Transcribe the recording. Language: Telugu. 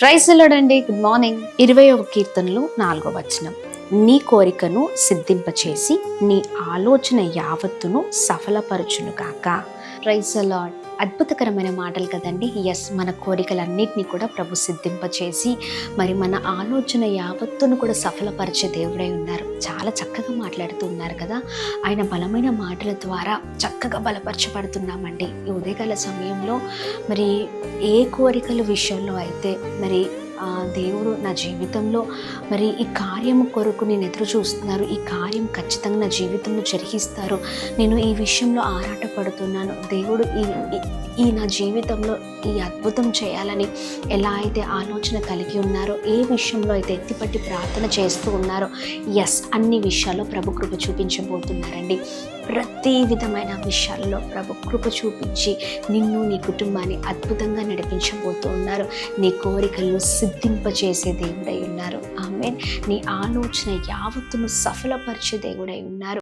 ప్రైజ్ ది లార్డ్ అండి. Good morning. 20వ కీర్తనలో 4వ వచనం, నీ కోరికను సిద్ధింపచేసి నీ ఆలోచన యావత్తును సఫలపరచును గాక. Praise the lord. అద్భుతకరమైన మాటలు కదండి. ఎస్, మన కోరికలన్నిటినీ కూడా ప్రభు సిద్ధింపచేసి మరి మన ఆలోచన యావత్తును కూడా సఫలపరిచే దేవుడై ఉన్నారు. చాలా చక్కగా మాట్లాడుతూ ఉన్నారు కదా. ఆయన బలమైన మాటల ద్వారా చక్కగా బలపరచబడుతున్నామండి. ఈ ఉదయకాల సమయంలో మరి ఏ కోరికల విషయంలో అయితే మరి దేవుడు నా జీవితంలో మరి ఈ కార్యము కొరకు నేను ఎదురు చూస్తున్నారు, ఈ కార్యం ఖచ్చితంగా నా జీవితంలో జరిగిస్తారు, నేను ఈ విషయంలో ఆరాటపడుతున్నాను, దేవుడు ఈ నా జీవితంలో ఈ అద్భుతం చేయాలని ఎలా అయితే ఆలోచన కలిగి ఉన్నారో, ఏ విషయంలో అయితే ఎత్తిపట్టి ప్రార్థన చేస్తూ ఉన్నారో, ఎస్, అన్ని విషయాల్లో ప్రభు కృప చూపించబోతున్నారండి. ప్రతి విధమైన విషయాల్లో ప్రభు కృప చూపించి నిన్ను నీ కుటుంబాన్ని అద్భుతంగా నడిపించబోతూ ఉన్నారు. నీ కోరికలను సిద్ధింపచేసే దేవుడై ఉన్నారు. ఆమేన్. నీ ఆలోచన యావత్తును సఫలపరిచే దేవుడై ఉన్నారు.